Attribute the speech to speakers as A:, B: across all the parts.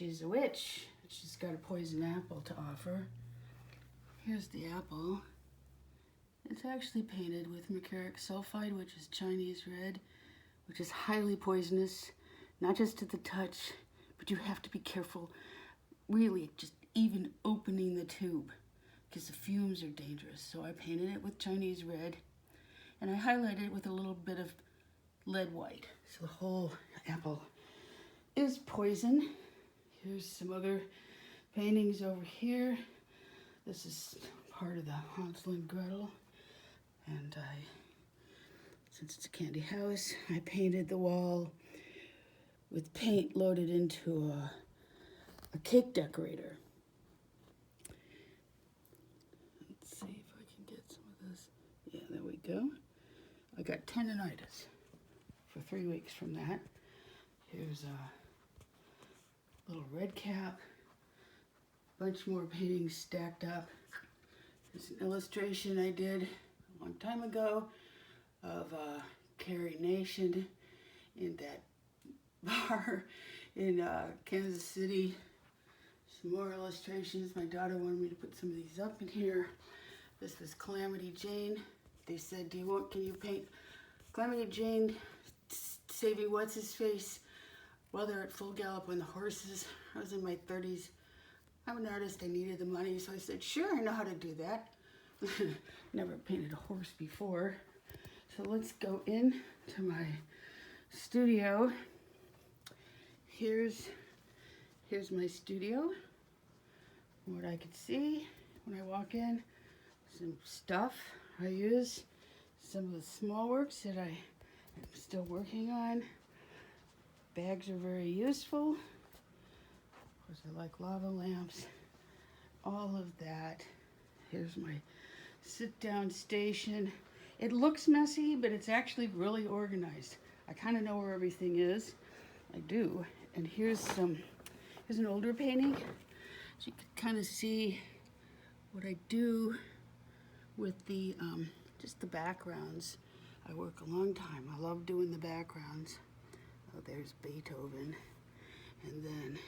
A: She's a witch. She's got a poison apple to offer. Here's the apple. It's actually painted with mercuric sulfide, which is Chinese red, which is highly poisonous, not just to the touch, but you have to be careful, really, just even opening the tube, because the fumes are dangerous. So I painted it with Chinese red, and I highlighted it with a little bit of lead white. So the whole apple is poison. Here's some other paintings over here. This is part of the Hansel and Gretel. And since it's a candy house, I painted the wall with paint loaded into a cake decorator. Let's see if I can get some of this. Yeah, there we go. I got tendonitis for 3 weeks from that. Here's a little red cap. Bunch more paintings stacked up. There's an illustration I did a long time ago of Carrie Nation in that bar in Kansas City. Some more illustrations. My daughter wanted me to put some of these up in here. This was Calamity Jane. They said, can you paint Calamity Jane saving what's his face while they're at full gallop on the horses? I was in my 30s. I'm an artist, I needed the money, so I said, sure, I know how to do that. Never painted a horse before. So let's go in to my studio. Here's my studio. What I could see when I walk in, some stuff I use, some of the small works that I'm still working on. Bags are very useful. Of course, I like lava lamps, all of that. Here's my sit-down station. It looks messy, but it's actually really organized. I kind of know where everything is. I do. And here's an older painting. So you can kind of see what I do with the just the backgrounds. I work a long time. I love doing the backgrounds. Oh, there's Beethoven. And then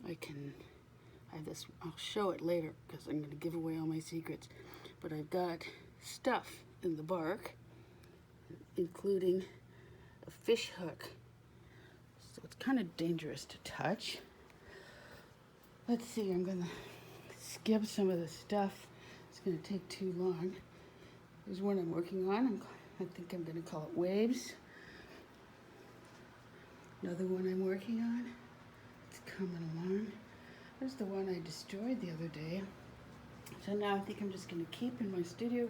A: I have this, I'll show it later because I'm going to give away all my secrets. But I've got stuff in the bark, including a fish hook. So it's kind of dangerous to touch. Let's see, I'm going to skip some of the stuff. It's going to take too long. There's one I'm working on. I think I'm going to call it Waves. Another one I'm working on. It's coming along. There's the one I destroyed the other day. So now I think I'm just going to keep in my studio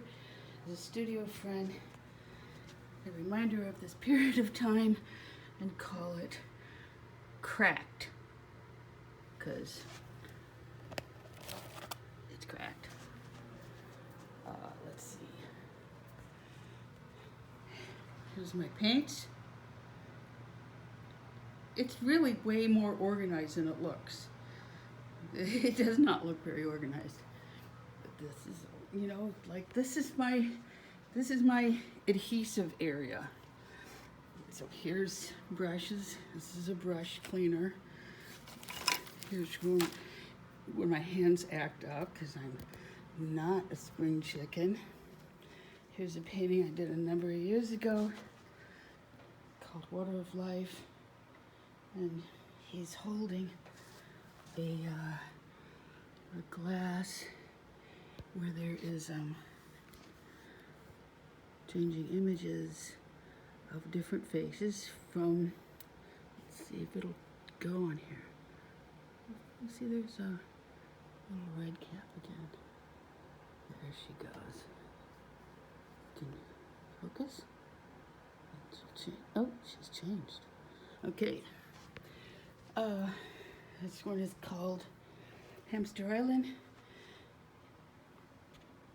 A: as a studio friend, a reminder of this period of time, and call it Cracked, because it's cracked. Let's see. Here's my paints. It's really way more organized than it looks. It does not look very organized. But this is, like this is my adhesive area. So here's brushes. This is a brush cleaner. Here's where my hands act up because I'm not a spring chicken. Here's a painting I did a number of years ago called Water of Life. And he's holding a glass where there is changing images of different faces from, let's see if it'll go on here. You see there's a little red cap again. There she goes. Can you focus? Oh, she's changed. Okay. This one is called Hamster Island.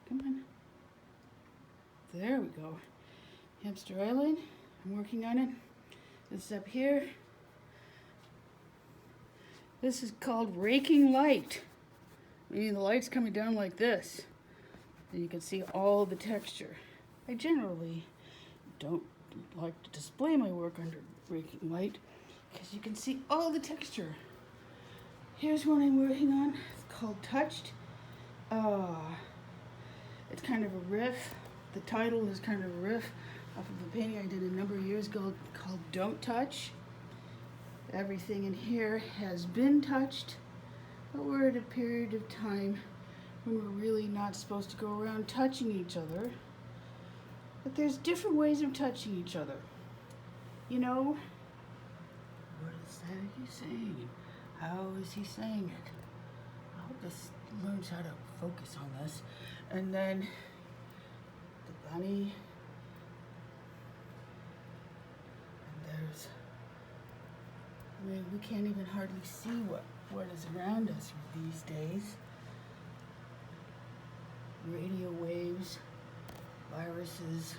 A: Come on. There we go. Hamster Island. I'm working on it. This up here. This is called Raking Light. Meaning the light's coming down like this. And you can see all the texture. I generally don't like to display my work under raking light because you can see all the texture. Here's one I'm working on. It's called Touched. It's kind of a riff. The title is kind of a riff off of a painting I did a number of years ago called Don't Touch. Everything in here has been touched, but we're at a period of time when we're really not supposed to go around touching each other. But there's different ways of touching each other. You know, what is that he's saying? How is he saying it? I hope this learns how to focus on this. And then the bunny. And there's, I mean, we can't even hardly see what is around us these days. Radio waves, viruses.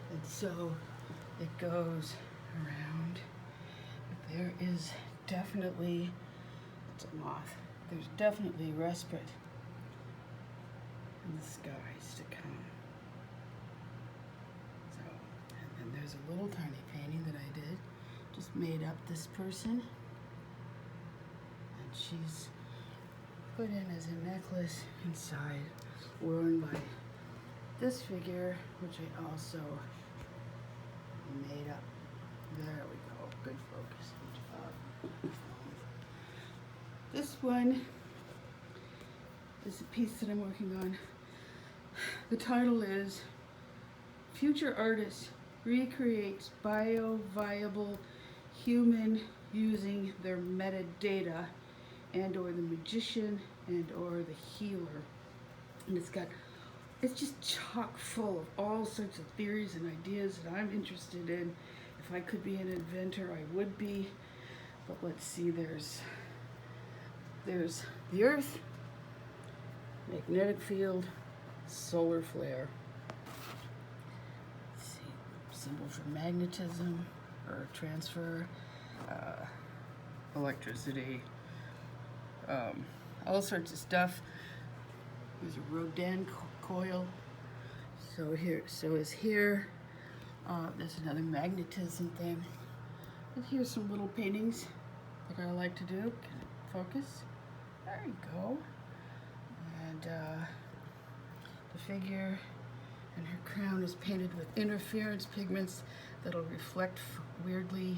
A: And so it goes around. But there is definitely, it's a moth, there's definitely respite in the skies to come. So, and then there's a little tiny painting that I did, just made up this person. And she's put in as a necklace inside, worn by this figure, which I also made up. There we go. Good focus. Good job. This one is a piece that I'm working on. The title is Future Artist Recreates Bio-Viable Human Using Their Metadata and or the Magician and or the Healer. And it's just chock full of all sorts of theories and ideas that I'm interested in. If I could be an inventor, I would be. But let's see, there's the Earth, magnetic field, solar flare. Let's see, symbol for magnetism or transfer, electricity, all sorts of stuff. There's a Rodin coil. So is here. There's another magnetism thing. And here's some little paintings that I like to do. Can it focus? There you go. And the figure and her crown is painted with interference pigments that'll reflect weirdly.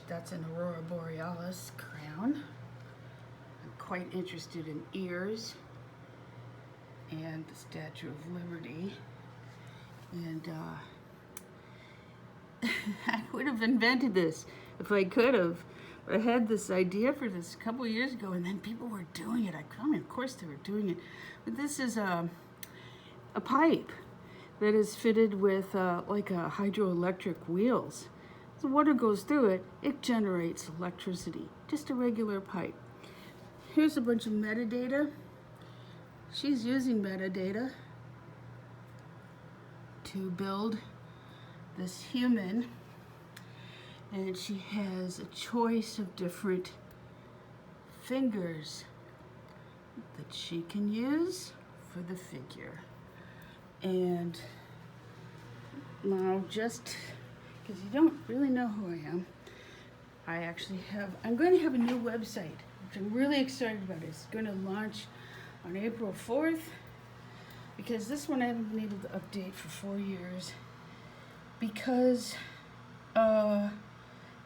A: That's an Aurora Borealis crown. I'm quite interested in ears and the Statue of Liberty. And I would have invented this if I could have. I had this idea for this a couple of years ago, and then people were doing it. I mean, of course they were doing it. But this is a pipe that is fitted with like a hydroelectric wheels. So water goes through it, it generates electricity. Just a regular pipe. Here's a bunch of metadata. She's using metadata to build this human, and she has a choice of different fingers that she can use for the figure. And now, just because you don't really know who I am, I'm going to have a new website, which I'm really excited about. It's going to launch on April 4th, because this one I haven't been able to update for 4 years because